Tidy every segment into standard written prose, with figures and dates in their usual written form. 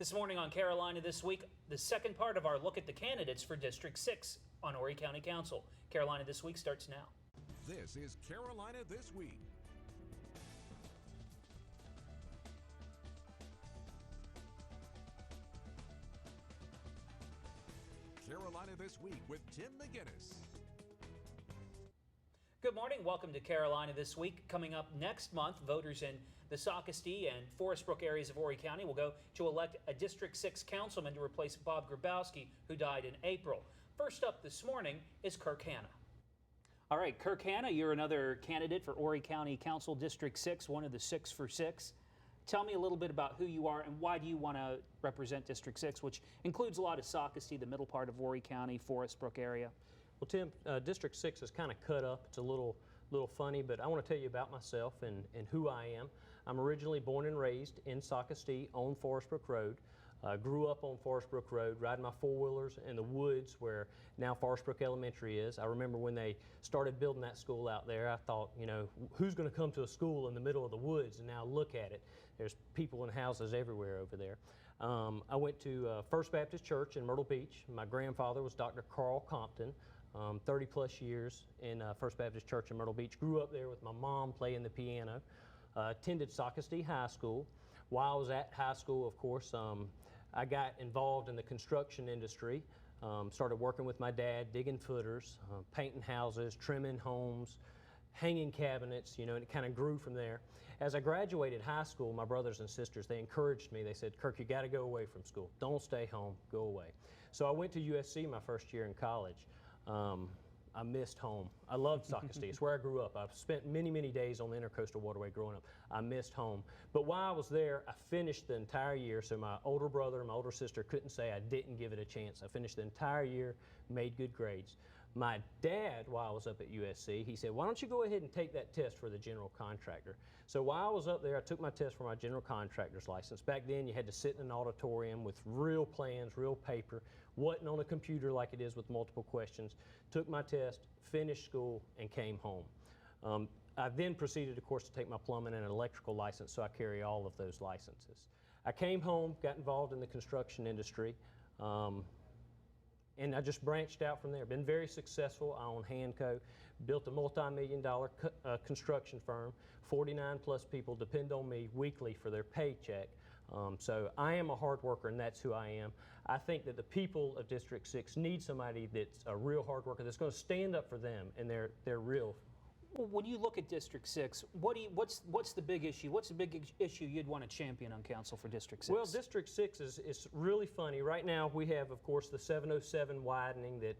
This morning on Carolina This Week, the second part of our look at the candidates for District 6 on Horry County Council. Carolina This Week starts now. This is Carolina This Week. Carolina This Week with Tim McGinnis. Good morning. Welcome to Carolina This Week. Coming up next month, voters in the Socastee and Forest Brook areas of Horry County will go to elect a District 6 councilman to replace Bob Grabowski, who died in April. First up this morning is Kirk Hanna. All right, Kirk Hanna, you're another candidate for Horry County Council District 6, one of the 6 for 6. Tell me a little bit about who you are and why do you want to represent District 6, which includes a lot of Socastee, the middle part of Horry County, Forest Brook area. Well, Tim, District 6 is kind of cut up. It's a little funny, but I want to tell you about myself and who I am. I'm originally born and raised in Socastee on Forest Brook Road. Grew up on Forest Brook Road, riding my four-wheelers in the woods where now Forest Brook Elementary is. I remember when they started building that school out there, I thought, you know, who's going to come to a school in the middle of the woods? And now look at it. There's people and houses everywhere over there. I went to First Baptist Church in Myrtle Beach. My grandfather was Dr. Carl Compton. 30 plus years in First Baptist Church in Myrtle Beach. Grew up there with my mom playing the piano. Attended Socastee High School. While I was at high school, of course, I got involved in the construction industry. Started working with my dad, digging footers, painting houses, trimming homes, hanging cabinets, you know, and it kind of grew from there. As I graduated high school, my brothers and sisters, they encouraged me. They said, Kirk, you got to go away from school. Don't stay home, go away. So I went to USC my first year in college. I missed home. I loved Socastee. It's where I grew up. I've spent many, many days on the Intercoastal Waterway growing up. I missed home. But while I was there, I finished the entire year, so my older brother and my older sister couldn't say I didn't give it a chance. I finished the entire year, made good grades. My dad, while I was up at USC, he said, why don't you go ahead and take that test for the general contractor? So while I was up there, I took my test for my general contractor's license. Back then, you had to sit in an auditorium with real plans, real paper. Wasn't on a computer like it is with multiple questions. Took my test, finished school, and came home. I then proceeded, of course, to take my plumbing and electrical license, so I carry all of those licenses. I came home, got involved in the construction industry. And I just branched out from there. Been very successful. I own Hanco, built a multi-million-dollar construction firm. 49 plus people depend on me weekly for their paycheck. So I am a hard worker, and that's who I am. I think that the people of District 6 need somebody that's a real hard worker, that's going to stand up for them, and they're real. Well, when you look at District 6, what's the big issue? What's the big issue you'd want to champion on council for District 6? Well, District 6 is really funny. Right now we have, of course, the 707 widening that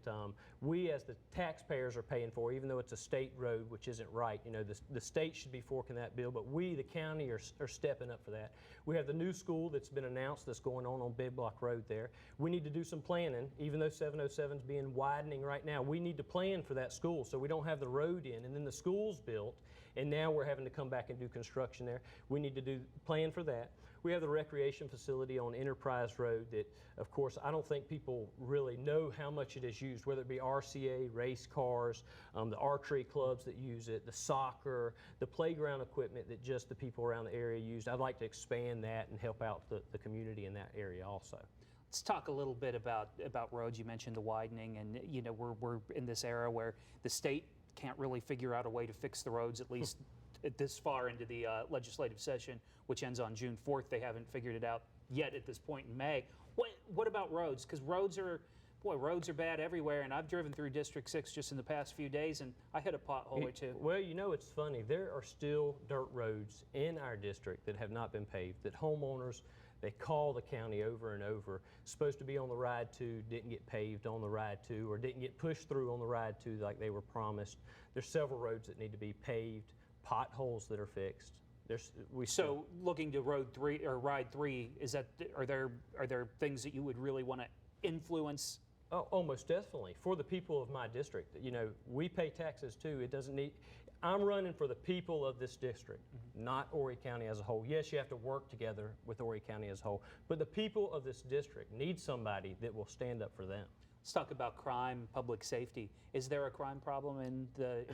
we as the taxpayers are paying for, even though it's a state road, which isn't right. You know, the state should be forking that bill, but we, the county, are stepping up for that. We have the new school that's been announced that's going on Big Block Road there. We need to do some planning, even though 707 is being widening right now. We need to plan for that school so we don't have the road in, and then the school's built, and now we're having to come back and do construction there. We need to plan for that. We have the recreation facility on Enterprise Road that, of course, I don't think people really know how much it is used, whether it be RCA, race cars, the archery clubs that use it, the soccer, the playground equipment that just the people around the area use. I'd like to expand that and help out the community in that area also. Let's talk a little bit about roads. You mentioned the widening, and you know we're in this era where the state can't really figure out a way to fix the roads, at least this far into the legislative session, which ends on June 4th. They haven't figured it out yet at this point in May. What about roads? Because roads are bad everywhere, and I've driven through District 6 just in the past few days, and I hit a pothole or two. Well, you know, it's funny. There are still dirt roads in our district that have not been paved, that homeowners, they call the county over and over, supposed to be on the ride to, didn't get paved on the ride to, or didn't get pushed through on the ride to like they were promised. There's several roads that need to be paved, potholes that are fixed. So looking to Road 3 or Ride 3, are there things that you would really want to influence? Oh, almost definitely. For the people of my district, you know, we pay taxes too. It doesn't need, I'm running for the people of this district, not Horry County as a whole. Yes, you have to work together with Horry County as a whole, but the people of this district need somebody that will stand up for them. Let's talk about crime, public safety. Is there a crime problem in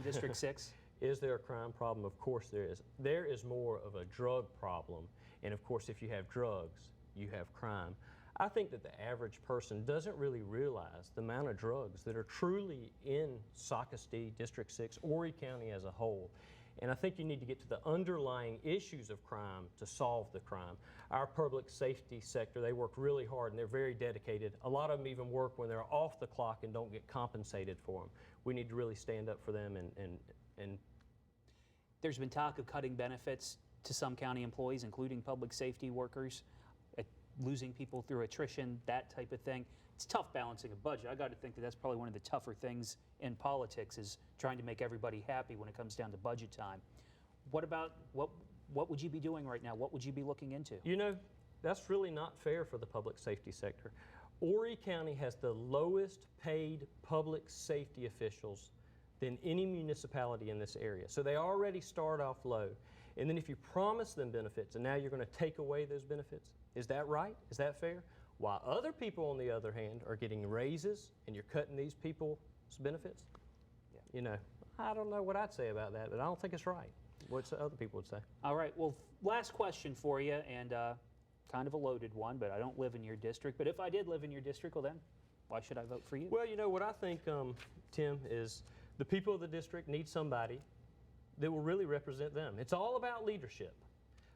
District 6? Is there a crime problem? Of course there is. There is more of a drug problem, and of course if you have drugs, you have crime. I think that the average person doesn't really realize the amount of drugs that are truly in Socastee, District 6, Horry County as a whole. And I think you need to get to the underlying issues of crime to solve the crime. Our public safety sector, they work really hard and they're very dedicated. A lot of them even work when they're off the clock and don't get compensated for them. We need to really stand up for them and There's been talk of cutting benefits to some county employees, including public safety workers, losing people through attrition, that type of thing. It's tough balancing a budget. I got to think that that's probably one of the tougher things in politics, is trying to make everybody happy when it comes down to budget time. What about, what would you be doing right now? What would you be looking into? You know, that's really not fair for the public safety sector. Horry County has the lowest paid public safety officials than any municipality in this area. So they already start off low. And then if you promise them benefits and now you're going to take away those benefits, is that right? Is that fair? While other people, on the other hand, are getting raises and you're cutting these people's benefits? Yeah. You know, I don't know what I'd say about that, but I don't think it's right. What other people would say. All right, well, last question for you, and kind of a loaded one, but I don't live in your district. But if I did live in your district, well then, why should I vote for you? Well, you know, what I think, Tim, is the people of the district need somebody that will really represent them. It's all about leadership.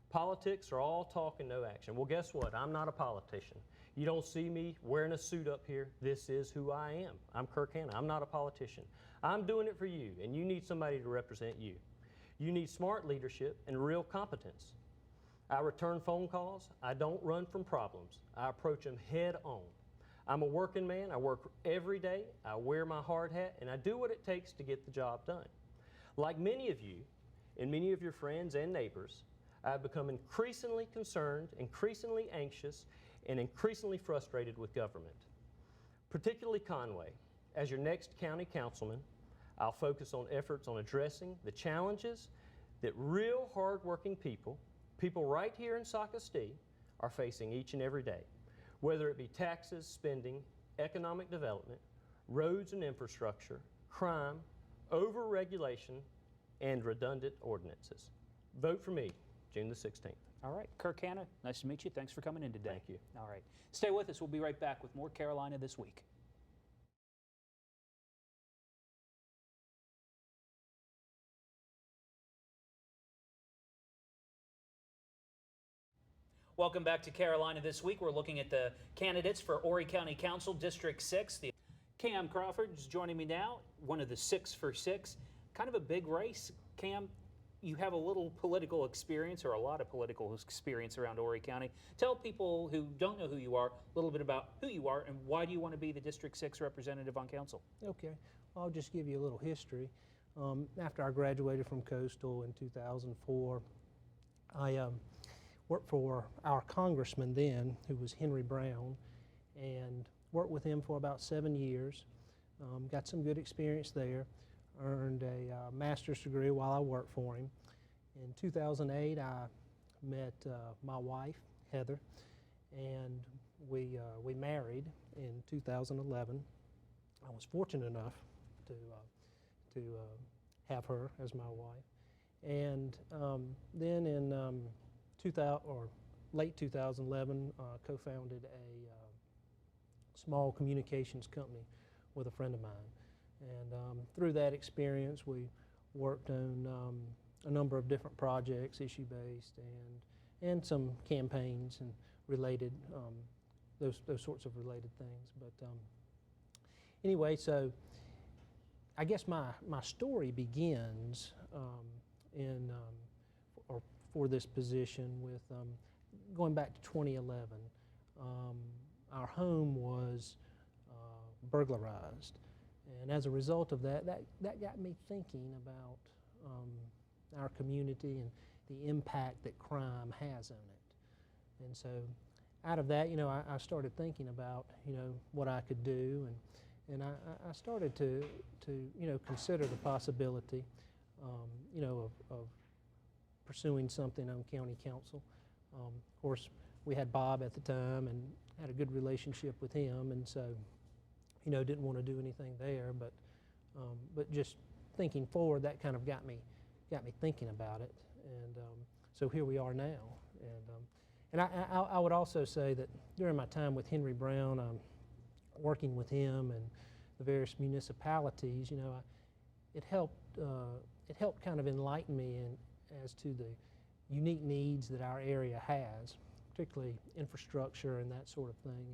Politics are all talk and no action. Well, guess what? I'm not a politician. You don't see me wearing a suit up here. This is who I am. I'm Kirk Hanna. I'm not a politician. I'm doing it for you, and you need somebody to represent you. You need smart leadership and real competence. I return phone calls. I don't run from problems. I approach them head on. I'm a working man. I work every day. I wear my hard hat, and I do what it takes to get the job done. Like many of you and many of your friends and neighbors, I've become increasingly concerned, increasingly anxious, and increasingly frustrated with government, particularly Conway. As your next county councilman, I'll focus on efforts on addressing the challenges that real hard-working people right here in Socastee, are facing each and every day, whether it be taxes, spending, economic development, roads and infrastructure, crime, over-regulation, and redundant ordinances. Vote for me, June the 16th. All right, Kirk Hanna, nice to meet you. Thanks for coming in today. Thank you. All right, stay with us. We'll be right back with more Carolina This Week. Welcome back to Carolina This Week. We're looking at the candidates for Horry County Council, District 6. Cam Crawford is joining me now, one of the 6 for 6. Kind of a big race. Cam, you have a little political experience, or a lot of political experience around Horry County. Tell people who don't know who you are a little bit about who you are and why do you want to be the District 6 representative on council? Okay, I'll just give you a little history. After I graduated from Coastal in 2004, I worked for our congressman then, who was Henry Brown, and worked with him for about 7 years. Got some good experience there. Earned a master's degree while I worked for him. In 2008, I met my wife, Heather, and we married in 2011. I was fortunate enough to have her as my wife. And then in late 2011, co-founded a small communications company with a friend of mine. And through that experience, we worked on a number of different projects, issue-based, and some campaigns and related, those sorts of related things. But anyway, so I guess my story begins for this position with going back to 2011. Our home was burglarized. And as a result of that got me thinking about our community and the impact that crime has on it. And so out of that, I started thinking about, what I could do, and I started to consider the possibility, of pursuing something on county council. Of course, we had Bob at the time and had a good relationship with him, and so didn't want to do anything there, but just thinking forward, that kind of got me thinking about it, and so here we are now. And I would also say that during my time with Henry Brown, working with him and the various municipalities, you know, it helped kind of enlighten me as to the unique needs that our area has, particularly infrastructure and that sort of thing.